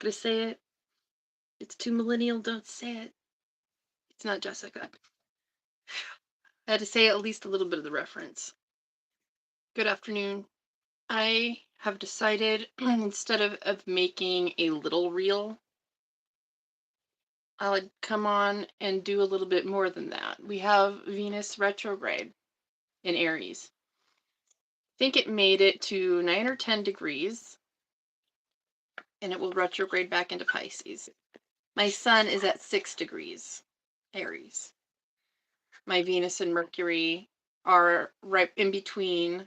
Gonna say it. It's too millennial, don't say it. It's not Jessica. I had to say at least a little bit of the reference. Good afternoon. I have decided instead of making a little reel, I would come on and do a little bit more than that. We have Venus retrograde in Aries. I think it made it to 9 or 10 degrees, and it will retrograde back into Pisces. My sun is at 6 degrees Aries. My Venus and Mercury are right in between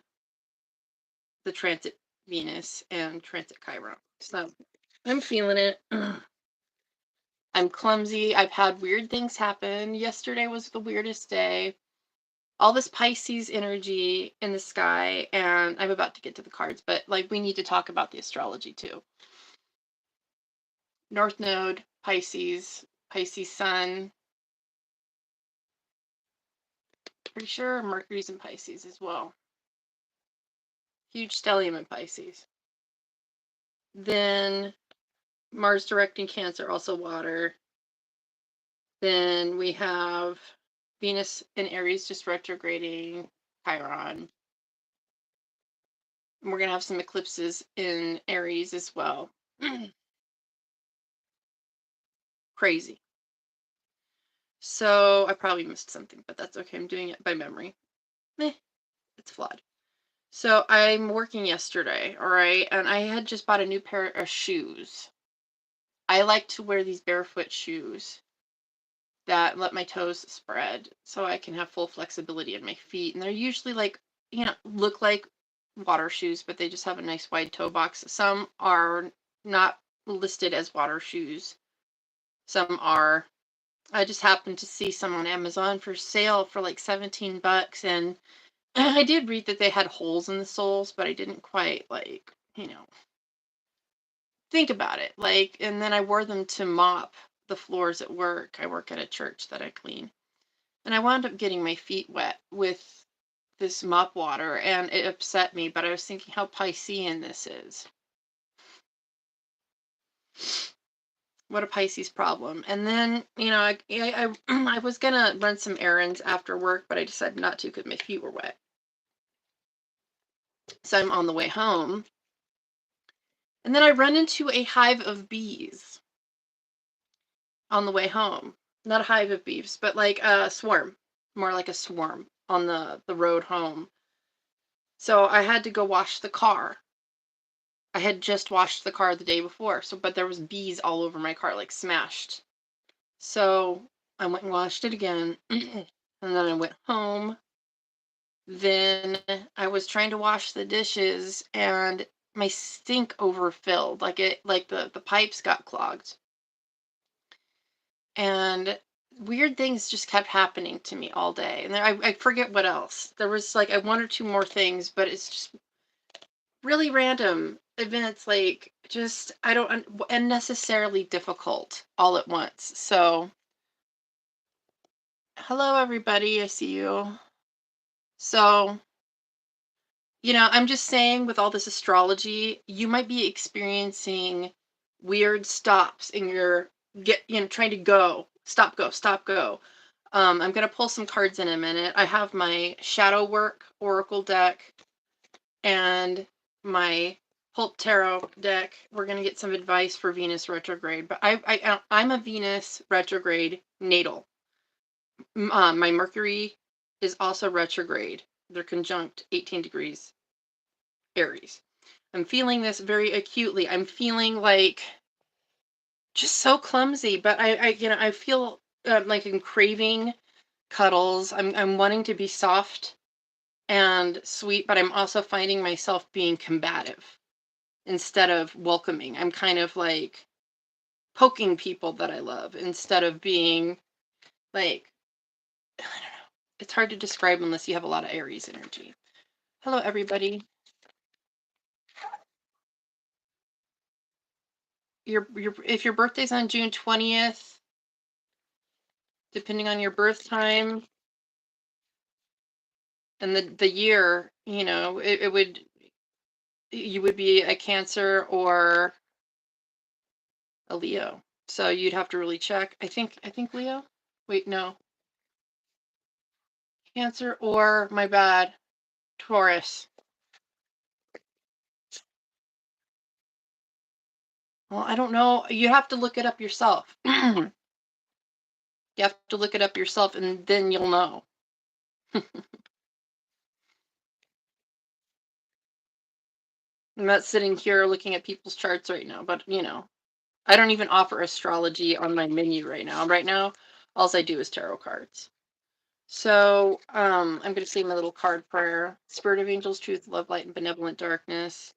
the transit Venus and transit Chiron. So I'm feeling it. I'm clumsy. I've had weird things happen. Yesterday was the weirdest day. All this Pisces energy in the sky, and I'm about to get to the cards, but like we need to talk about the astrology too. North Node, Pisces, Pisces Sun. Pretty sure Mercury's in Pisces as well. Huge stellium in Pisces. Then Mars directing Cancer, also water. Then we have Venus in Aries just retrograding Chiron. And we're going to have some eclipses in Aries as well. Crazy. So I probably missed something, but that's okay. I'm doing it by memory. It's flawed. So I'm working yesterday, all right? And I had just bought a new pair of shoes. I like to wear these barefoot shoes that let my toes spread so I can have full flexibility in my feet. And they're usually like, look like water shoes, but they just have a nice wide toe box. Some are not listed as water shoes. Some are. I just happened to see some on Amazon for sale for like $17, and I did read that they had holes in the soles, but I didn't quite think about it. And then I wore them to mop the floors at work. I work at a church that I clean. And I wound up getting my feet wet with this mop water, and it upset me, but I was thinking how Piscean this is. What a Pisces problem. And then, I was going to run some errands after work, but I decided not to because my feet were wet. So I'm on the way home. And then I run into a hive of bees on the way home. Not a hive of bees, but like a swarm. More like a swarm on the road home. So I had to go wash the car. I had just washed the car the day before, but there was bees all over my car, like smashed. So I went and washed it again, and then I went home. Then I was trying to wash the dishes, and my sink overfilled, like the pipes got clogged. And weird things just kept happening to me all day. And then I forget what else. There was like one or two more things, but it's just really random events, like just I don't unnecessarily difficult all at once. So hello everybody, I see you. So I'm just saying, with all this astrology, you might be experiencing weird stops in your trying to go, stop, go, stop, go. I'm going to pull some cards in a minute. I have my Shadow Work Oracle deck and my Pulp Tarot deck. We're going to get some advice for Venus retrograde, but I'm a Venus retrograde natal. My Mercury is also retrograde. They're conjunct 18 degrees Aries. I'm feeling this very acutely. I'm feeling like just so clumsy, but I feel like I'm craving cuddles. I'm wanting to be soft and sweet, but I'm also finding myself being combative instead of welcoming. I'm kind of like poking people that I love instead of being like, I don't know. It's hard to describe unless you have a lot of Aries energy. Hello, everybody. If your birthday's on June 20th, depending on your birth time and the year, you would be a Cancer or a Leo. So you'd have to really check. I think Leo. Wait, no. Cancer or, my bad, Taurus. Well, I don't know. You have to look it up yourself. You have to look it up yourself and then you'll know. I'm not sitting here looking at people's charts right now, but I don't even offer astrology on my menu right now. Right now, all I do is tarot cards. So I'm going to say my little card prayer. Spirit of angels, truth, love, light, and benevolent darkness.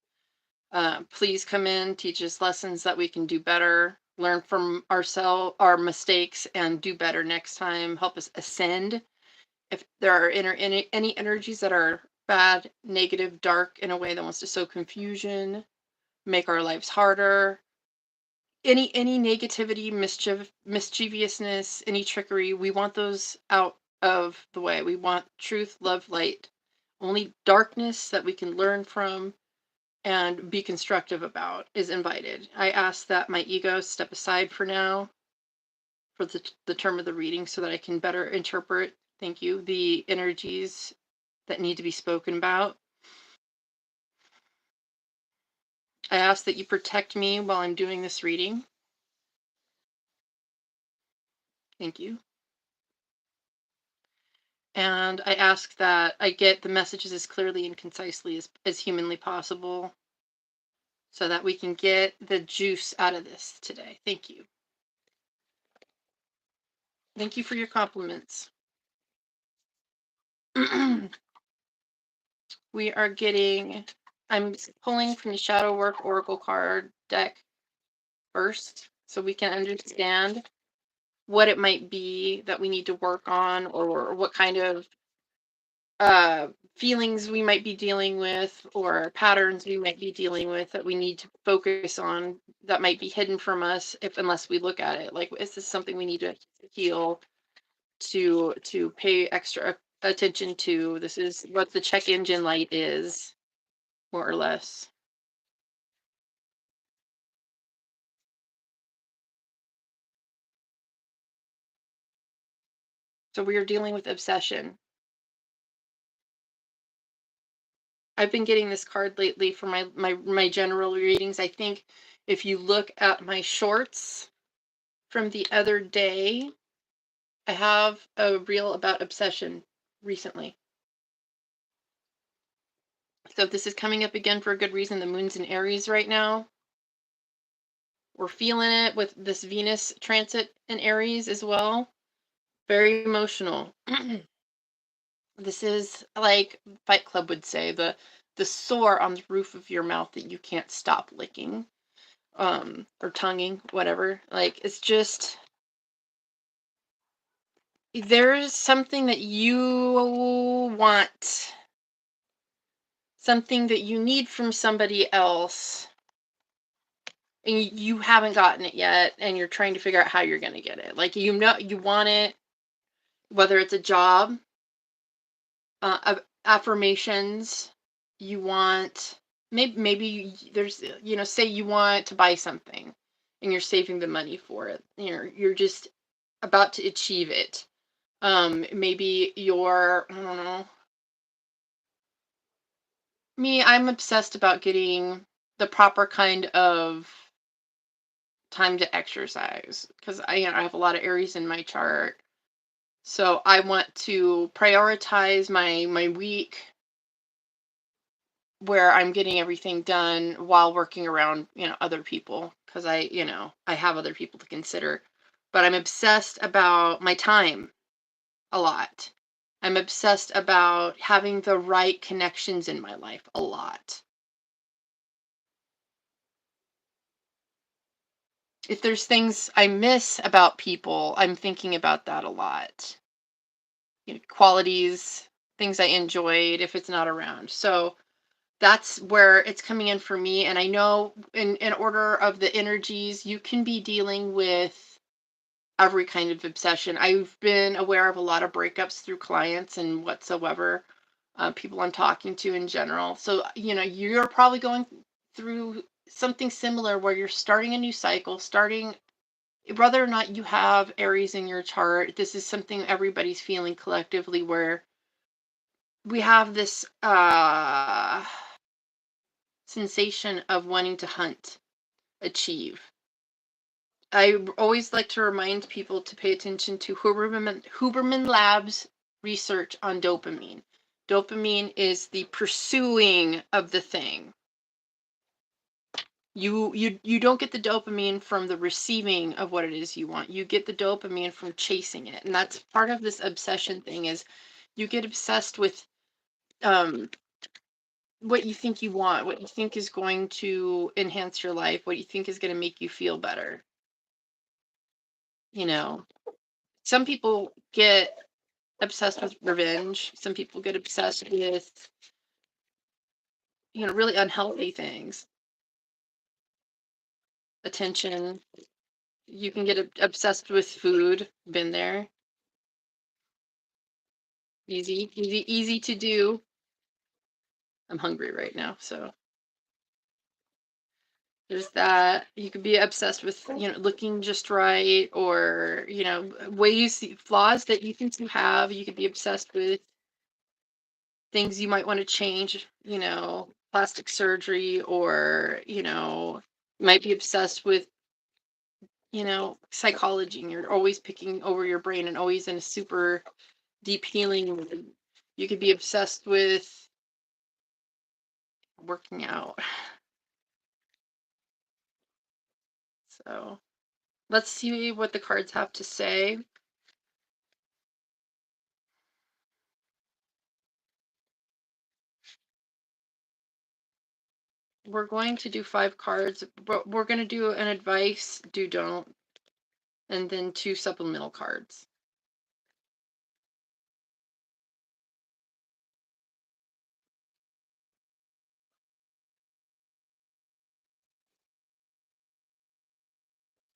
Please come in, teach us lessons that we can do better, learn from our mistakes, and do better next time. Help us ascend. If there are any energies that are bad, negative, dark in a way that wants to sow confusion, make our lives harder, any negativity, mischievousness, any trickery, we want those out of the way. We want truth, love, light. Only darkness that we can learn from and be constructive about is invited. I ask that my ego step aside for now for the term of the reading so that I can better interpret, thank you, the energies that need to be spoken about. I ask that you protect me while I'm doing this reading. Thank you. And I ask that I get the messages as clearly and concisely as humanly possible so that we can get the juice out of this today. Thank you. Thank you for your compliments. We are getting, I'm pulling from the Shadow Work Oracle card deck first so we can understand what it might be that we need to work on, or what kind of feelings we might be dealing with, or patterns we might be dealing with that we need to focus on that might be hidden from us unless we look at it. Like, is this something we need to heal, to pay extra attention to? This is what the check engine light is, more or less. So we are dealing with obsession. I've been getting this card lately for my general readings. I think if you look at my shorts from the other day, I have a reel about obsession recently. So if this is coming up again for a good reason, the moon's in Aries right now. We're feeling it with this Venus transit in Aries as well. Very emotional. This is like Fight Club would say, the sore on the roof of your mouth that you can't stop licking, or tonguing, whatever. Like, it's just, there's something that you want, something that you need from somebody else, and you haven't gotten it yet, and you're trying to figure out how you're going to get it. Like, you want it, whether it's a job, affirmations, you want, maybe there's, say you want to buy something and you're saving the money for it. You're just about to achieve it. Maybe you're, I don't know. I'm obsessed about getting the proper kind of time to exercise because I have a lot of Aries in my chart. So I want to prioritize my week where I'm getting everything done while working around, other people, because I have other people to consider. But I'm obsessed about my time a lot. I'm obsessed about having the right connections in my life a lot. If there's things I miss about people, I'm thinking about that a lot. Qualities, things I enjoyed if it's not around. So that's where it's coming in for me. And I know in order of the energies, you can be dealing with every kind of obsession. I've been aware of a lot of breakups through clients and whatsoever, people I'm talking to in general. So, you're probably going through something similar where you're starting a new cycle, whether or not you have Aries in your chart, this is something everybody's feeling collectively, where we have this sensation of wanting to hunt, achieve. I always like to remind people to pay attention to Huberman Labs research on dopamine. Dopamine is the pursuing of the thing. You don't get the dopamine from the receiving of what it is you want. You get the dopamine from chasing it. And that's part of this obsession thing, is you get obsessed with what you think you want, what you think is going to enhance your life, what you think is going to make you feel better. Some people get obsessed with revenge. Some people get obsessed with, really unhealthy things. Attention. You can get obsessed with food. Been there. Easy to do. I'm hungry right now, so there's that. You could be obsessed with, looking just right, or, flaws that you think you have. You could be obsessed with things you might want to change, plastic surgery, or, you might be obsessed with, psychology, and you're always picking over your brain and always in a super deep healing mood. You could be obsessed with working out. So let's see what the cards have to say. We're going to do 5 cards, but we're going to do an advice, do, don't, and then 2 supplemental cards.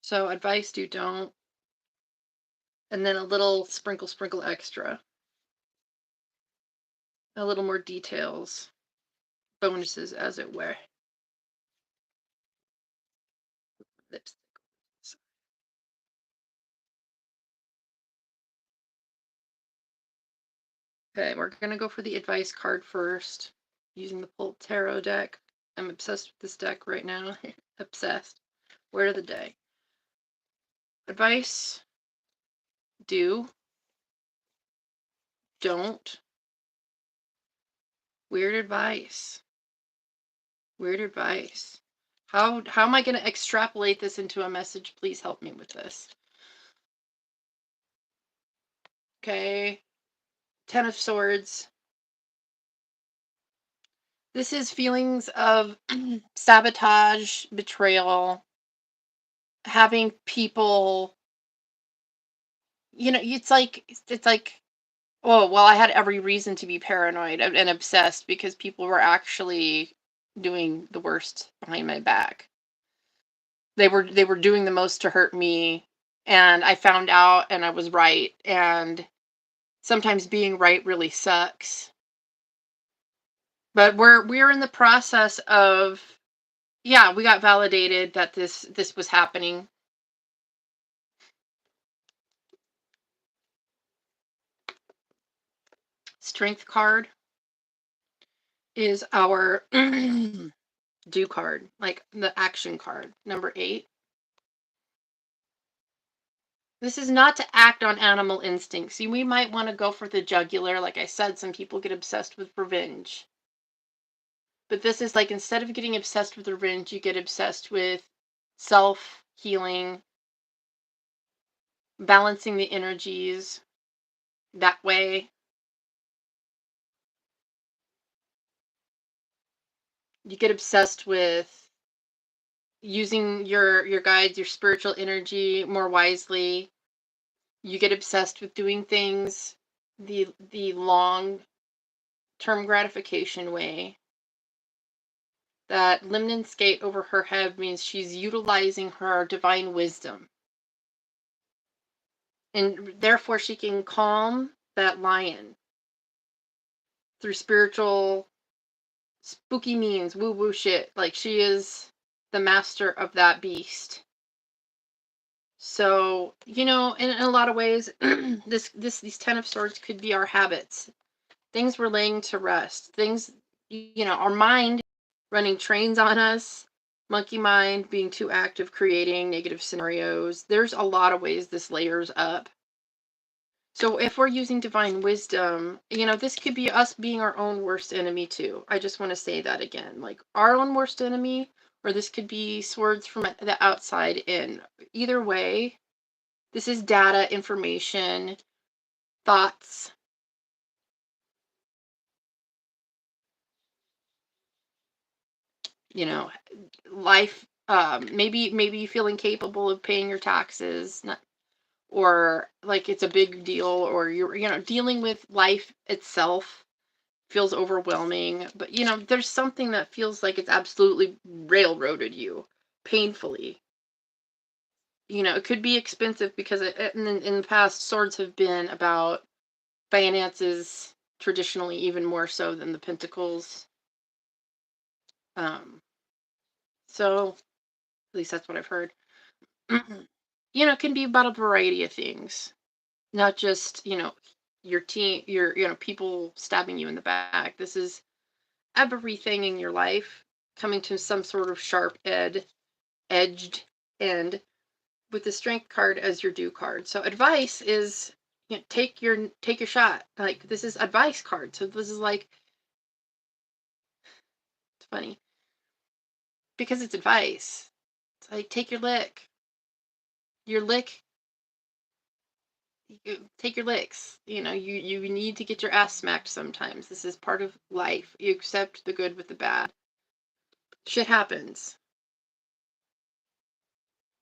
So advice, do, don't, and then a little sprinkle extra. A little more details, bonuses, as it were. Lipstick. Okay, we're going to go for the advice card first, using the Pull Tarot deck. I'm obsessed with this deck right now. Obsessed. Word of the day. Advice, do, don't. Weird advice. Weird advice. How am I going to extrapolate this into a message? Please help me with this. Okay. 10 of Swords. This is feelings of sabotage, betrayal, having people, it's like, oh, well, I had every reason to be paranoid and obsessed because people were actually doing the worst behind my back. They were doing the most to hurt me, and I found out, and I was right. And sometimes being right really sucks. But we're in the process of, yeah, we got validated that this was happening. Strength card is our do card, like the action card, number 8. This is not to act on animal instincts. See, we might want to go for the jugular. Like I said, some people get obsessed with revenge. But this is like, instead of getting obsessed with revenge, you get obsessed with self-healing, balancing the energies that way. You get obsessed with using your guides, your spiritual energy more wisely. You get obsessed with doing things the long term gratification way. That lemon skate over her head means she's utilizing her divine wisdom, and therefore she can calm that lion through spiritual spooky means, woo woo shit. Like, she is the master of that beast. So, in a lot of ways, these 10 of swords could be our habits, things we're laying to rest, things, our mind running trains on us, monkey mind being too active, creating negative scenarios. There's a lot of ways this layers up. So if we're using divine wisdom, this could be us being our own worst enemy too. I just want to say that again, like our own worst enemy, or this could be swords from the outside in. Either way, this is data, information, thoughts. Life. Maybe you feel incapable of paying your taxes, or like it's a big deal, or you're dealing with life itself feels overwhelming. But there's something that feels like it's absolutely railroaded you painfully. It could be expensive because in the past, swords have been about finances, traditionally, even more so than the pentacles. So at least that's what I've heard. It can be about a variety of things, not just, your team, people stabbing you in the back. This is everything in your life coming to some sort of sharp edged end, with the strength card as your do card. So advice is, take your shot. Like, this is advice card. So this is like, it's funny because it's advice. It's like, take your lick. Your lick. Take your licks. You need to get your ass smacked sometimes. This is part of life. You accept the good with the bad. Shit happens.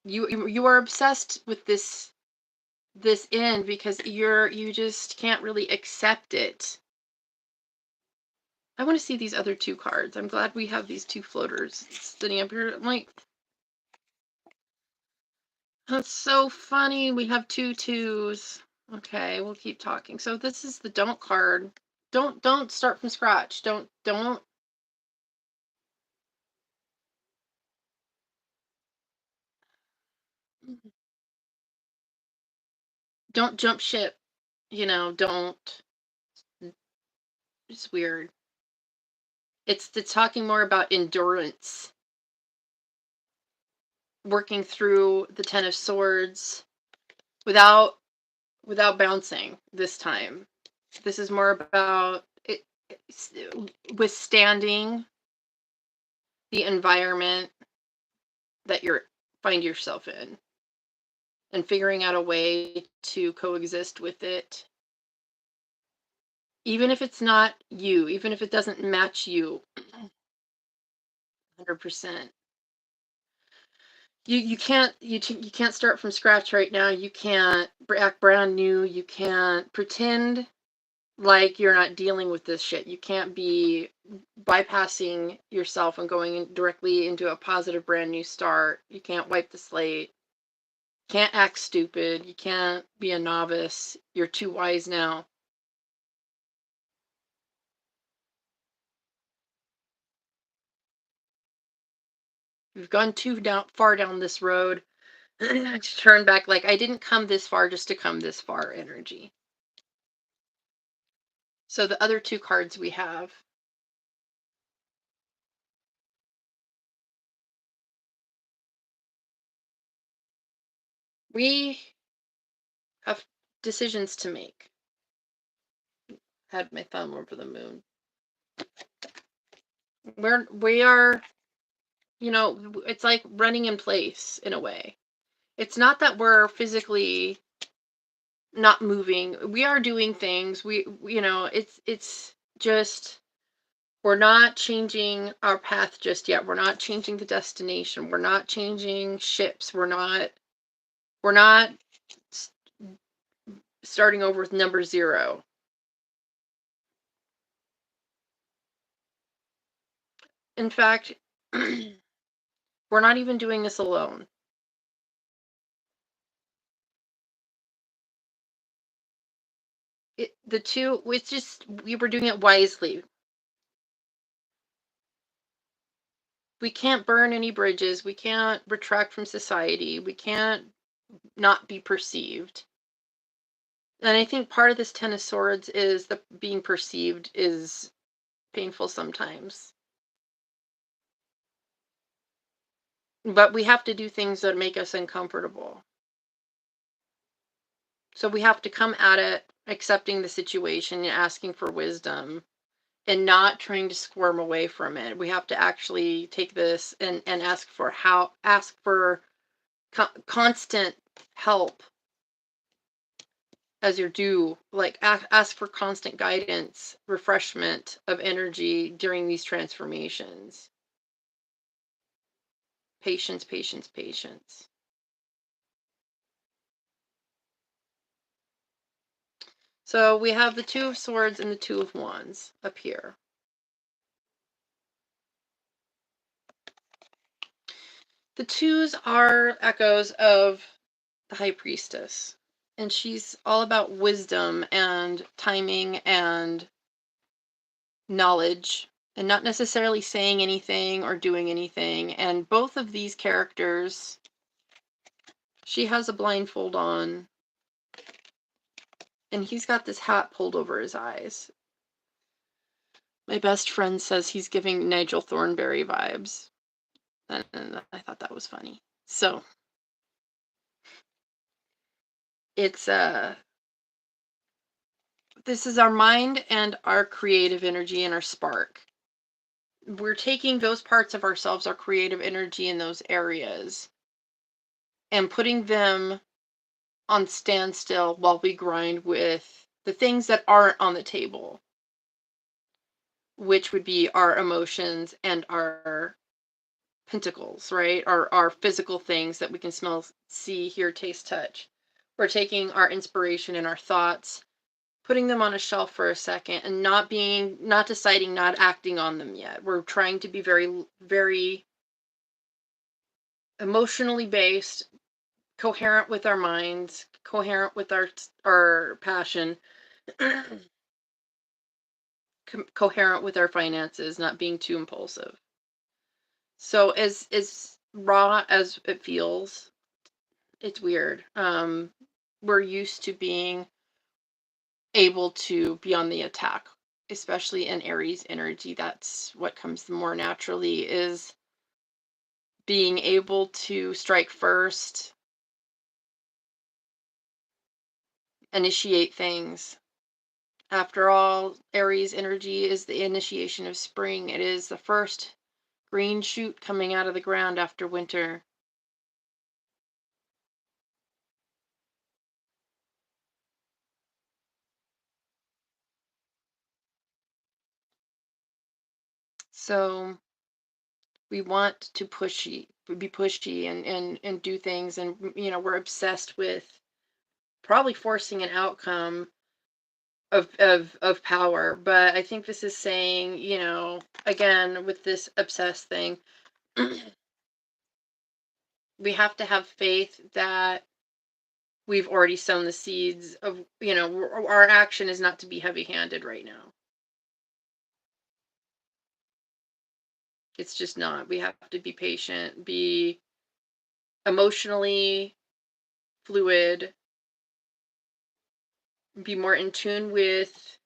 You are obsessed with this end because you just can't really accept it. I want to see these other two cards. I'm glad we have these two floaters sitting up here. I'm like, that's so funny. We have 2 2s. Okay, we'll keep talking. So this is the don't card. Don't start from scratch. Don't jump ship. Don't. It's weird. It's talking more about endurance, working through the 10 of swords without bouncing this time. This is more about withstanding the environment that you find yourself in and figuring out a way to coexist with it, even if it's not you, even if it doesn't match you 100%. You can't start from scratch right now. You can't act brand new. You can't pretend like you're not dealing with this shit. You can't be bypassing yourself and going directly into a positive brand new start. You can't wipe the slate. You can't act stupid. You can't be a novice. You're too wise now. We've gone too far down this road. To turn back, like, I didn't come this far just to come this far energy. So the other two cards we have. We have decisions to make. Had my thumb over the moon. We are, it's like running in place in a way. It's not that we're physically not moving. We are doing things. It's just, we're not changing our path just yet. We're not changing the destination. We're not changing ships. We're not starting over with number 0. In fact, we're not even doing this alone. It's just, we were doing it wisely. We can't burn any bridges. We can't retract from society. We can't not be perceived. And I think part of this Ten of Swords is the being perceived is painful sometimes. But we have to do things that make us uncomfortable. So we have to come at it accepting the situation and asking for wisdom and not trying to squirm away from it. We have to actually take this and ask for constant help as you're due, like ask for constant guidance, refreshment of energy during these transformations. Patience, patience, patience. So we have the Two of Swords and the Two of Wands up here. The twos are echoes of the High Priestess, and she's all about wisdom and timing and knowledge and not necessarily saying anything or doing anything. And both of these characters, she has a blindfold on and he's got this hat pulled over his eyes. My best friend says he's giving Nigel Thornberry vibes, and I thought that was funny. So it's this is our mind and our creative energy and our spark. We're taking those parts of ourselves, our creative energy in those areas, and putting them on standstill while we grind with the things that aren't on the table, which would be our emotions and our pentacles, right? Our physical things that we can smell, see, hear, taste, touch. We're taking our inspiration and our thoughts, putting them on a shelf for a second and not deciding, not acting on them yet. We're trying to be very, very emotionally based, coherent with our minds, coherent with our passion, coherent with our finances, not being too impulsive. So as raw as it feels, it's weird. We're used to being able to be on the attack, especially in Aries energy. That's what comes more naturally, is being able to strike first, initiate things. After all, Aries energy is the initiation of spring. It is the first green shoot coming out of the ground after winter. So we want to be pushy and do things, and we're obsessed with probably forcing an outcome of power. But I think this is saying, again, with this obsessed thing, we have to have faith that we've already sown the seeds of, our action is not to be heavy-handed right now. It's just not. We have to be patient, be emotionally fluid, be more in tune with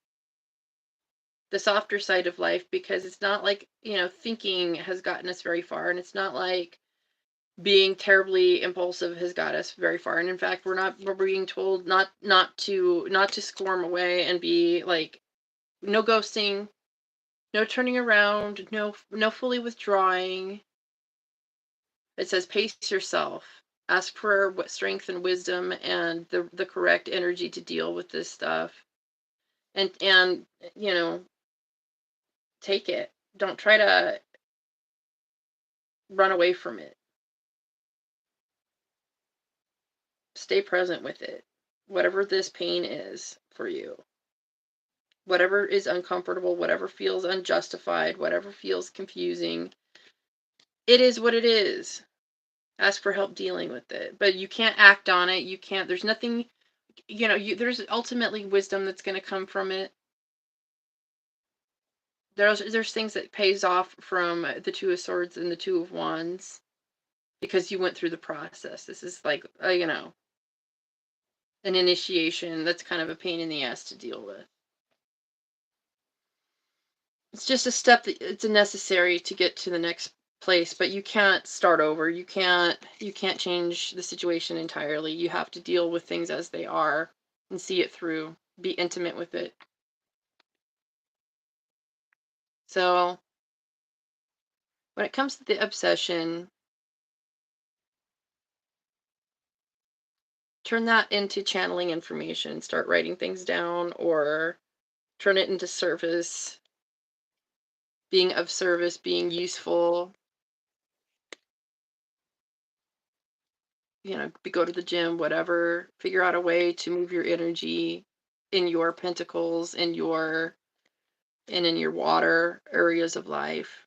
the softer side of life, because it's not like, thinking has gotten us very far, and it's not like being terribly impulsive has got us very far. And in fact, we're being told not to squirm away and be like, no ghosting, no turning around, no fully withdrawing. It says pace yourself, ask for strength and wisdom and the correct energy to deal with this stuff, and take it. Don't try to run away from it. Stay present with it, whatever this pain is for you, whatever is uncomfortable, whatever feels unjustified, whatever feels confusing. It is what it is. Ask for help dealing with it, but you can't act on it. You can't. There's nothing. There's ultimately wisdom that's going to come from it. There's things that pays off from the Two of Swords and the Two of Wands because you went through the process. This is like, you know, an initiation that's kind of a pain in the ass to deal with. It's just a step that it's necessary to get to the next place, but you can't start over. You can't change the situation entirely. You have to deal with things as they are and see it through. Be intimate with it. So when it comes to the obsession, turn that into channeling information. Start writing things down or turn it into service, being of service, being useful. You know, go to the gym, whatever. Figure out a way to move your energy in your pentacles, in your water areas of life,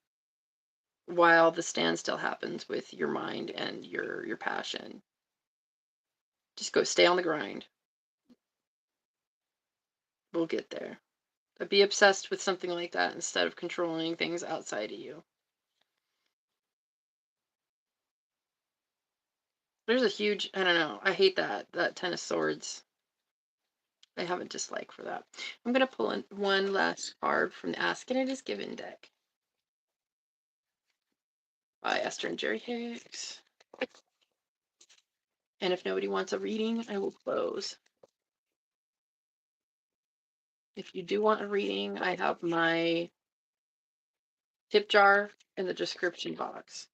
while the standstill happens with your mind and your passion. Just go stay on the grind. We'll get there. But be obsessed with something like that instead of controlling things outside of you. There's a huge, I don't know, I hate that Ten of Swords. I have a dislike for that. I'm going to pull in one last card from the Ask and It Is Given deck by Esther and Jerry Hicks. And if nobody wants a reading, I will close. If you do want a reading, I have my tip jar in the description box.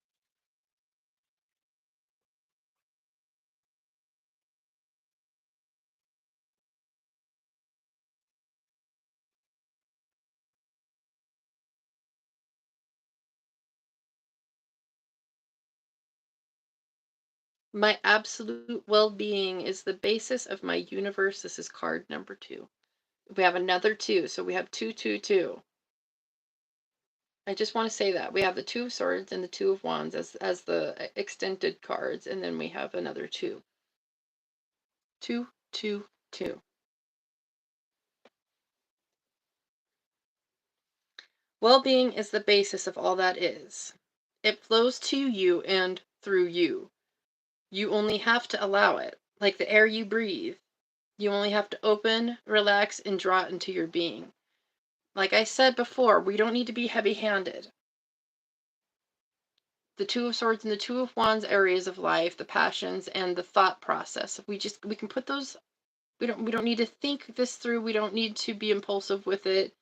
My absolute well-being is the basis of my universe. This is card number 2. We have another 2, so we have 2, 2, 2. I just want to say that we have the Two of Swords and the Two of Wands as the extended cards, and then we have another 2. 2, 2, 2. Well-being is the basis of all that is. It flows to you and through you. You only have to allow it, like the air you breathe. You only have to open, relax, and draw it into your being. Like I said before, we don't need to be heavy-handed. The Two of Swords and the Two of Wands areas of life, the passions and the thought process. We can put those, we don't need to think this through. We don't need to be impulsive with it.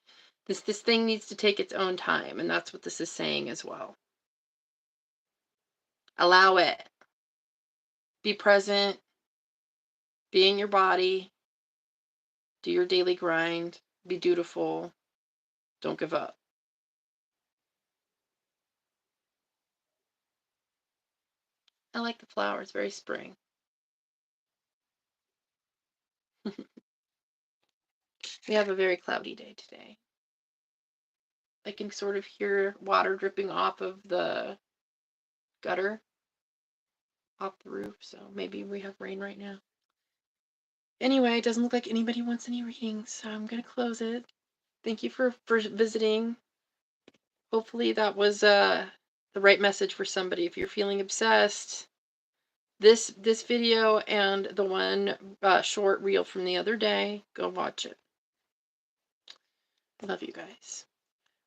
This thing needs to take its own time, and that's what this is saying as well. Allow it. Be present. Be in your body. Do your daily grind. Be dutiful. Don't give up. I like the flowers, very spring. We have a very cloudy day today. I can sort of hear water dripping off of the gutter, off the roof, so maybe we have rain right now. Anyway, it doesn't look like anybody wants any readings, so I'm going to close it. Thank you for visiting. Hopefully that was the right message for somebody. If you're feeling obsessed, this video and the one short reel from the other day, go watch it. Love you guys.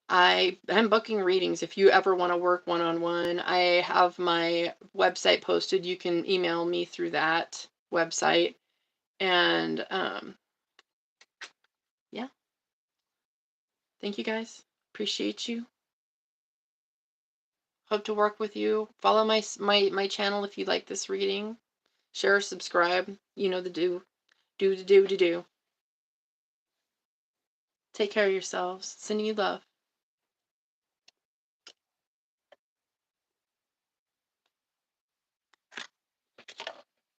I'm booking readings if you ever want to work one-on-one. I have my website posted. You can email me through that website. And yeah. Thank you guys. Appreciate you. Hope to work with you. Follow my channel if you like this reading. Share, subscribe. You know the do. Do. Take care of yourselves. Sending you love.